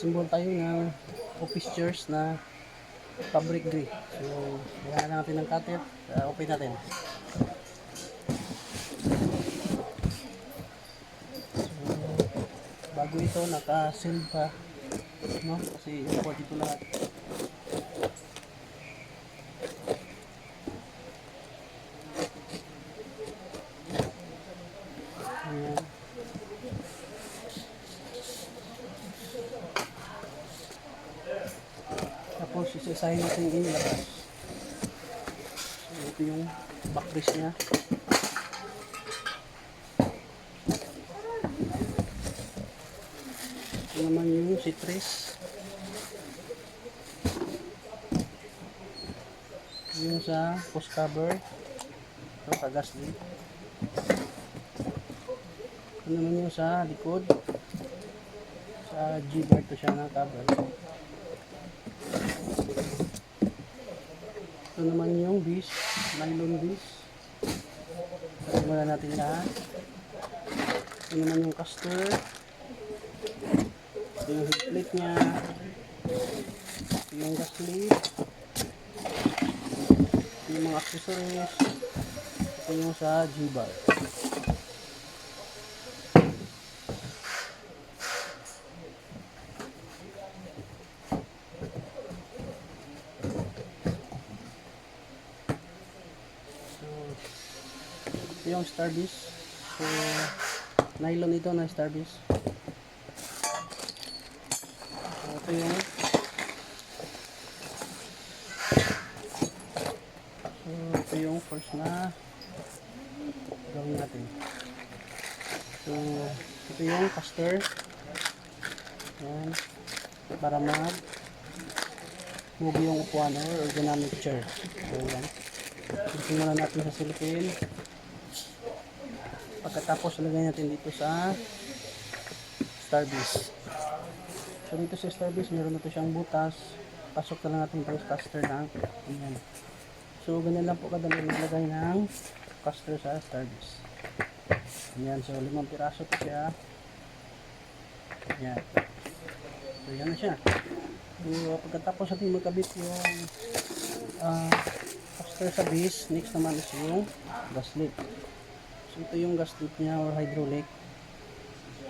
mag-assemble tayo ng office chairs na fabric gray. So, kailangan natin ng cutter. Open natin. So, bago ito, naka-seal pa. No? Kasi yung po dito lahat. Ayan. Tapos, isasahin natin yung labas. So, ito yung backrest niya. Ito naman yung citrus. Yung sa post cover. Ito, kagasli. Ito naman yung sa likod. Sa G-bar to siya ng cover. Ito naman yung bis, nylon bis. Sabi muna natin lahat. Ito naman yung caster. Ito yung head plate nya. Ito yung gaslit. Ito yung mga accessories. Ito yung sa G-bar. Ito yung starbis. So, nylon ito na starbis. So, ito yung first na gawin natin. So, ito yung caster. Yan. Para move yung upuan or ergonomic chair. So, yan. Gusto muna natin sa silicone. Pagkatapos lagay natin dito sa starbis. So dito sa starbis meron na ito siyang butas. Pasok na lang natin itong caster na. Ayan. So ganyan lang po kadali maglagay ng caster sa starbis. Ayan. So 5 piraso po siya. Ayan. So yan na siya. So pagkatapos natin magkabit yung caster sa base, next naman is yung gaslit. So ito yung gaslit niya or hydraulic.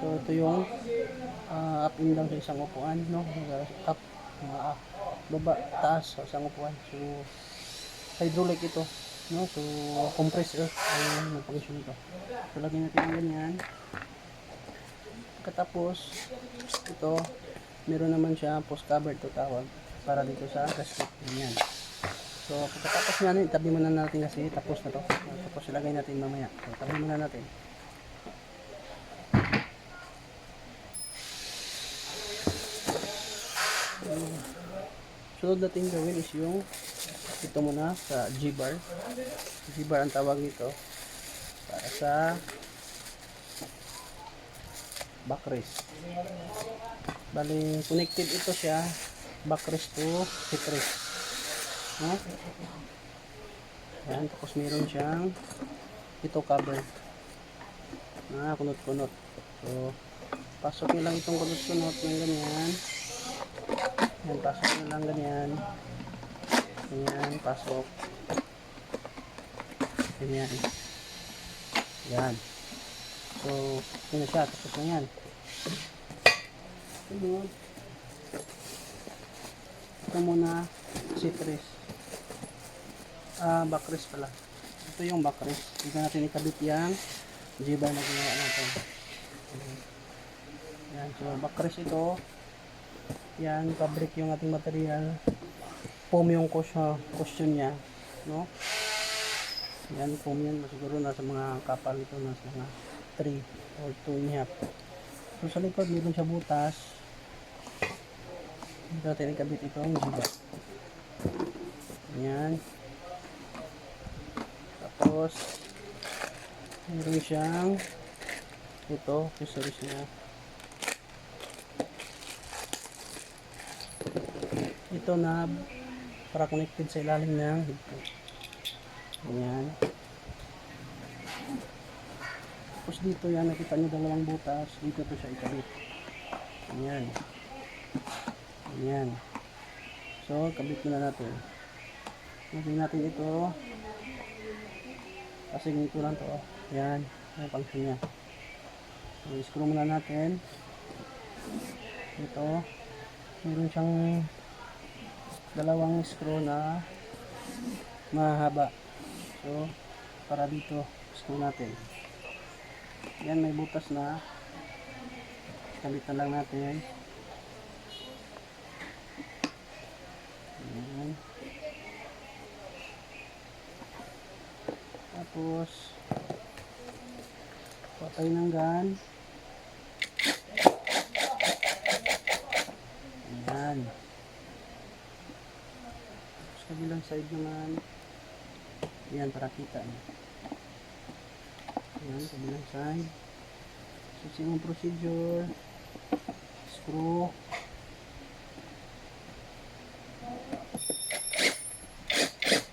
So ito yung up and down sa isang upuan, no? Up, baba, taas sa isang upuan. So hydraulic ito, no? So compressed earth ang nagpag-function nito. So lagyan natin ang ganyan. Pagkatapos ito, meron naman siya post cover ito tawag para dito sa gasket. Ganyan. So, pagkatapos nga itabi muna natin kasi tapos na to. Tapos ilagay natin mamaya. So, tabi muna natin. Sunod natin gawin is yung ito muna sa G-bar. G-bar ang tawag nito para sa backrest. Bali, connected ito siya backrest to footrest. No? Ayan, tapos meron siyang ito cover na kunot-kunot. So, pasok nyo lang itong kunot-kunot ng ganyan. Ayan, pasok nyo lang ganyan. Ganyan, pasok. Ganyan. Ayan. So, yun na siya. Tapos na yan. Ito muna, citrus. Backrest pala. Ito yung backrest. Dito natin ikabit yung G-bar na ginawa natin. Yan. So, backrest ito. Yan, fabric yung ating material. Foam yung cushion niya. No? Yan, foam yan. Siguro nasa mga kapal ito. Nasa mga 3 or 2.5. So, sa likod, meron siya butas. Dito natin ikabit ito ang G-bar. Yan. Tapos meron siyang ito, accessories niya. Ito na para connected sa ilalim ng headphone. Ayan. Tapos dito yan, nakita nyo dalawang butas. Dito to siya ikabit. Ayan. Ayan. So, kabit na natin. Lagyan natin ito. Kasi ganito lang to. Ayan. Ang function niya. So, screw muna natin. Ito. Meron siyang dalawang screw na mahaba. So, para dito, screw natin. Yan, may butas na. Kabitan lang natin. Yan. Tapos, patay ng gun. Yan. Tapos, kabilang side naman. Yan, para kita. Yan, kabilang side. So, simong procedure. Screw.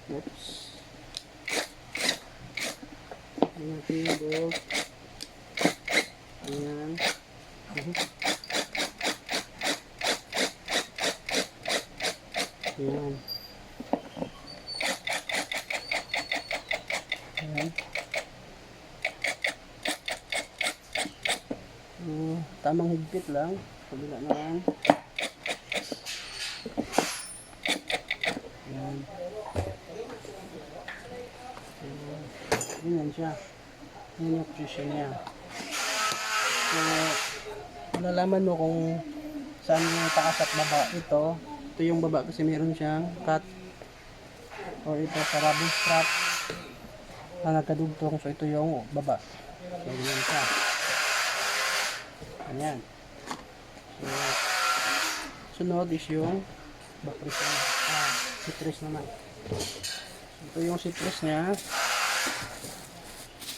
Oops. Yan natin yung bolt. Ayan. Ayan. Ayan. Tamang higpit lang. Kabila naman. Ayan. Ganyan siya. Yan yung position niya. So, malalaman mo kung saan yung taas at baba. Ito yung baba kasi meron siyang cut. Or ito sa rubber strap na nagkadugtong. So, ito yung baba. So, ganyan siya. Ayan. So, sunod is yung backrest seatrest naman. Ito yung seatrest niya.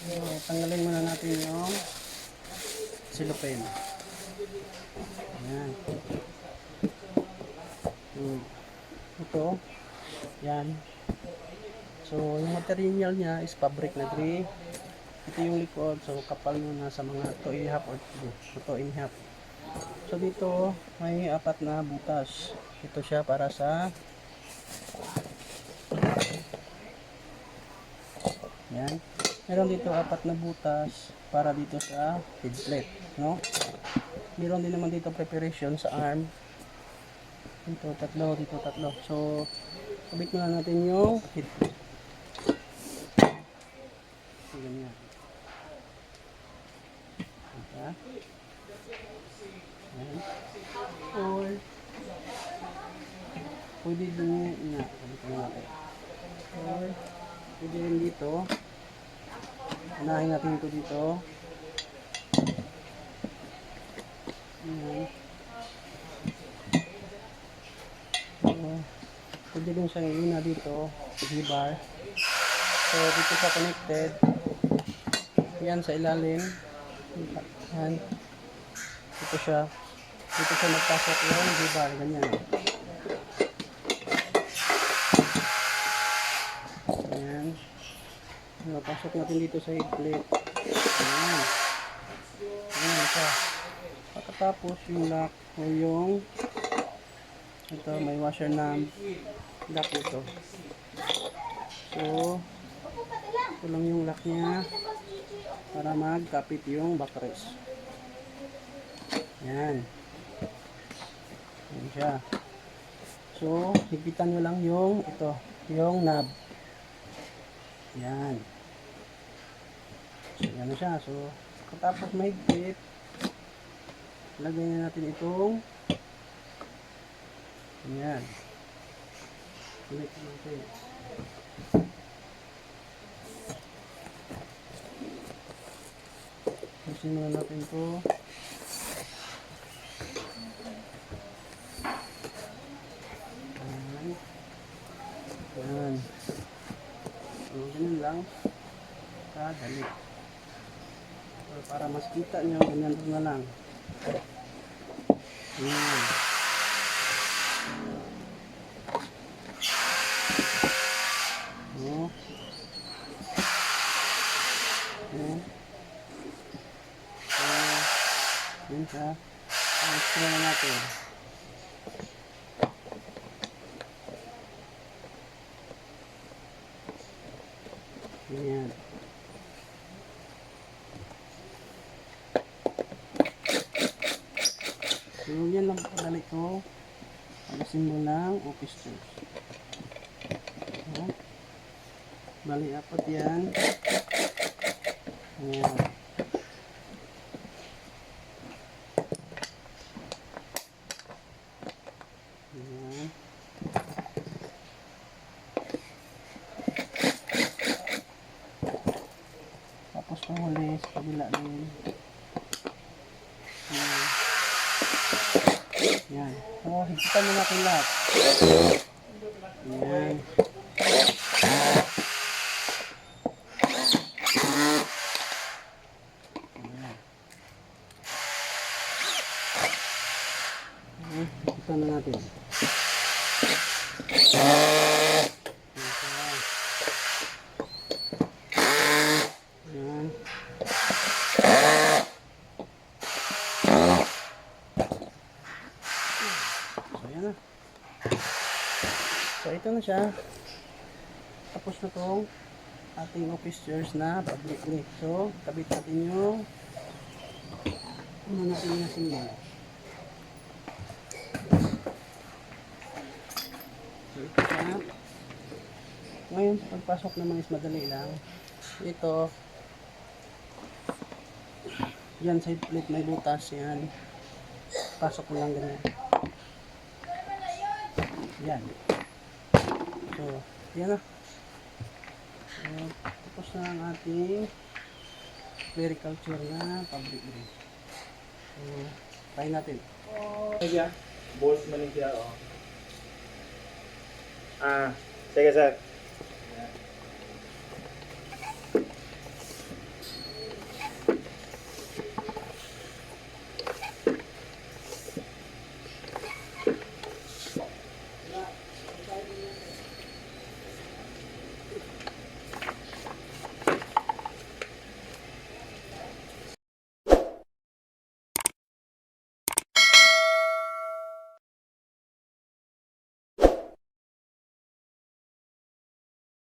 So, tanggalin muna natin yung cellophane. Ayan. Ito. Yan. So, yung material niya is fabric na gray. Ito yung likod. So, kapal muna sa mga 2.5 or 2.5. So, dito may 4 na butas. Ito siya para sa yan. Meron dito 4 na butas para dito sa head plate, no? Meron din naman dito preparation sa arm. Dito 3, dito 3. So, kabit muna natin yung head plate. So, ganyan. Diba? Ayan. Or, pwede din na, kabit na natin. Or, pwede rin dito. Unahin natin ito dito. Ayan. Pwede din siyang iuna dito. G-bar. So, dito siya connected. Yan sa ilalim. Yan. Dito siya. Dito siya magpasok yung G-bar. Ganyan. Ayan. Pasok natin dito sa head plate. Ayan. Ayan siya. Pagkatapos yung lock o yung ito may washer na lock ito. So ito lang yung lock niya para magkapit yung backrest. Ayan. Ayan siya. So higpitan nyo lang yung ito, yung knob. Ayan. So yan na siya. So katapos mahigpit, lagyan na natin itong ayan. Connect natin. Pusin muna natin ito. Ayan. Ayan. So ganyan lang. Kadali. So, para mas kita nyo, ganyan na lang. Ayan. No. Ayan. So, yun siya. Ayos ko na natin. Yan. So, yan lang kadali ko. Alisin mo lang office tools. So, bali apat yan. Ayan. Ayan. Tapos panghuli sa kabila din. Ayan. Ayan. So, higitan mo natin lahat. Ayan. Higitan na natin. Ayan. So, ayan na. So, ito na siya. Tapos na tong ating office chairs na public lift. So, kabit natin yung natin na simbol. So, ito siya. Ngayon, pagpasok naman is madali lang. Ito, yan side plate may butas yan. Pasok mo lang ganyan. Yan. So, yan na. So, tapos na ang ating clericulture na public lift. So, try natin. Balls man siya, oh. Sige sir.